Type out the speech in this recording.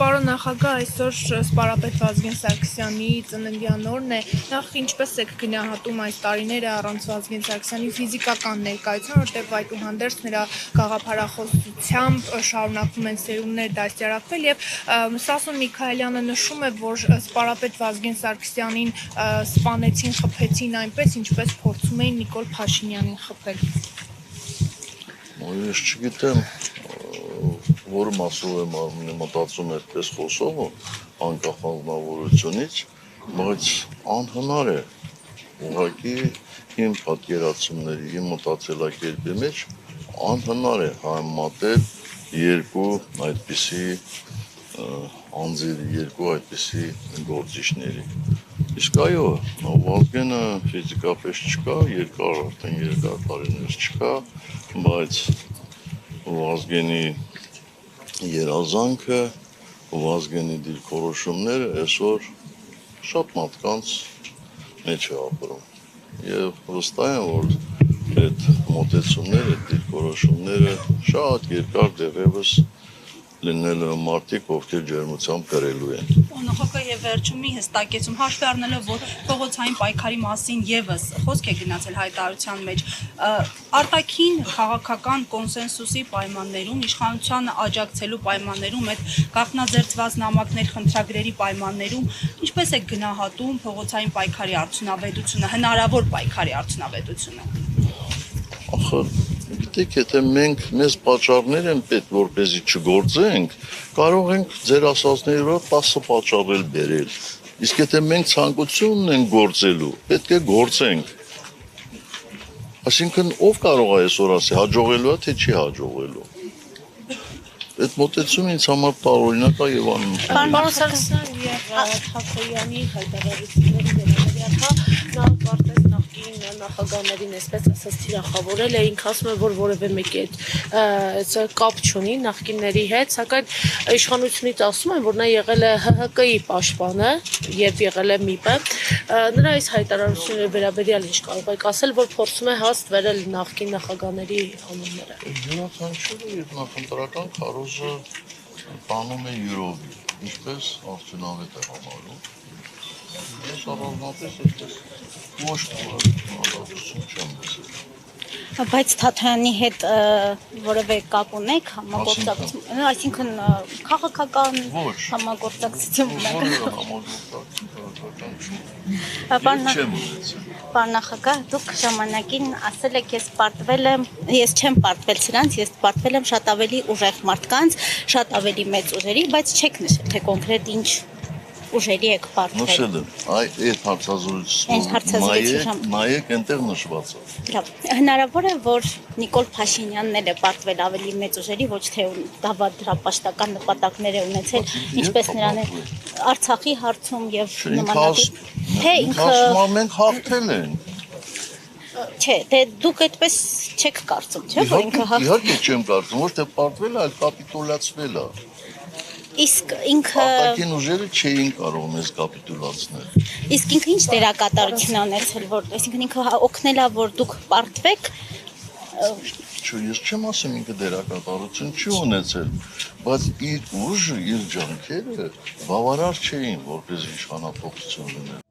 Պարոն նախագահ, այսօր սպարապետ Վազգեն Սարգսյանի ծննդյան օրն է, նախ ինչպես եք գնահատում այս տարիները առանց Վազգեն Սարգսյանի ֆիզիկական ներկայության, որտեղ այդուհանդերձ նրա գաղափարախոսությամբ շարունակվում են սերունդներ դաստիարակվել եւ Սասուն Միքայելյանը նշում է, որ սպարապետ Վազգեն Սարգսյանին սպանեցին, խփեցին այնպես, ինչպես փորձում էին Նիկոլ Փաշինյանին խփել։ Ես չգիտեմ, որ մասով եմ մտածում այդպես խոսողը անկախ անձնավորությունից, բայց անհնար է ուղղակի իմ պատկերացումների, իմ մտածելակերպի մեջ անհնար է համեմատել երկու այդպիսի անձերի, երկու այդպիսի գործիչների։ Իսկ այո, Վազգենը ֆիզիկապես չկա, արդեն երկար տարիներ չկա, բայց Վազգենի երազանքը, Վազգենի դիրքորոշումները այսօր շատ մարդկանց մեջ է ապրում եւ վստահ եմ, որ այդ մոտեցումները, դիրքորոշումները շատ երկար դեռևս լինելու են մարդիկ, ովքեր ջերմությամբ կրելու են։ Նախագահ եւ վերջում մի հստակեցում, հաշվի առնելով, որ փողոցային պայքարի մասին եւս խոսք է գնացել հայտարարության մեջ, արտաքին քաղաքական կոնսենսուսի պայմաններում, իշխանությանը աջակցելու պայմաններում, այդ գաղտնաձերծված նամակներ խնդրագրերի պայմաններում, ինչպես է գնահատում փողոցային պայքարի արդյունավետությունը, հնարավոր պայքարի արդյունավետությունը։ Գիտեք, եթե մեզ պատճառներ են պետք, որպեսզի չգործենք, կարող ենք ձեր ասածների վրա 10 պատճառ բերել։ Իսկ եթե մենք ցանկություն ունենք գործելու, պետք է գործենք։ Այսինքն ով կարող է այսօր ասի հաջողելու է, թե չի հաջողելու։ Այդ մոտեցումը ինձ համար տարօրինակ է եւ աննշան։ Պարոն Սարգսյան եւ Թաքոյանի հայտարարությունների վերաբերյալ նա կարծես նախկին նախագահներին այսպես ասած թիրախավորել է, ինքը ասում է, որ որևէ մեկի այդ կապ չունի նախկինների հետ, սակայն իշխանությունից ասում են, որ նա եղել է ՀՀԿ-ի պաշտպանը, երբ եղել է ՄԻՊ-ը, նրա այս հայտարարությունների վերաբերյալ ինչ կարող եք ասել, որ փորձում է հաստ վերել նախկին նախագահների անունները։ Յուրաքանչյուրը եւ նախընտրական քարոզը տանում է յուրովի, ինչպես արդյունավետ է համարում։ Ես առանձնապես այդպես ոչ մտածություն չեմ լսել։ Բայց Թաթոյանի հետ որևէ կապ ունեք համագործակցություն, այսինքն քաղաքական համագործակցություն ունեք։ Պարոն նախագահ, դուք ժամանակին ասել եք, ես չեմ պարտվել սրանց, ես պարտվել եմ շատ ավելի ուժեղ մարդկանց, շատ ավելի մեծ ուժերի, բայց չեք նշել, թե կոնկրետ ինչ ուժերի եք պարտվել։ Նշել եմ, այդ հարցազրույցում նայեք այնտեղ նշված է։ Լավ, հնարավոր է, որ Նիկոլ Փաշինյանն էլ է պարտվել ավելի մեծ ուժերի, ոչ թե դավադրապաշտական նպատակներ է ունեցել, ինչպես նրան է Արցախի հարցում եւ նմանատիպ։ Թե ինքը մենք հաղթել ենք։ Չէ, դե դուք այդպես չեք կարծում, չէ՞, որ ինքը հաղթել։ Իհարկե չեմ կարծում, ոչ թե պարտվել է, այլ կապիտուլացվել է։ Իսկ ինքը արտաքին ուժերը չէին կարող մեզ կապիտուլացնել։ Իսկ ինքը ինչ դերակատարություն ունեցել, որ այսինքն ինքը օգնել է, որ դուք պարտվեք։ Ես չեմ ասում ինքը դերակատարություն չի ունեցել, բայց իր ուժը, իր ջանքերը բավարար չէին, որպես իշխանապողություն լինել։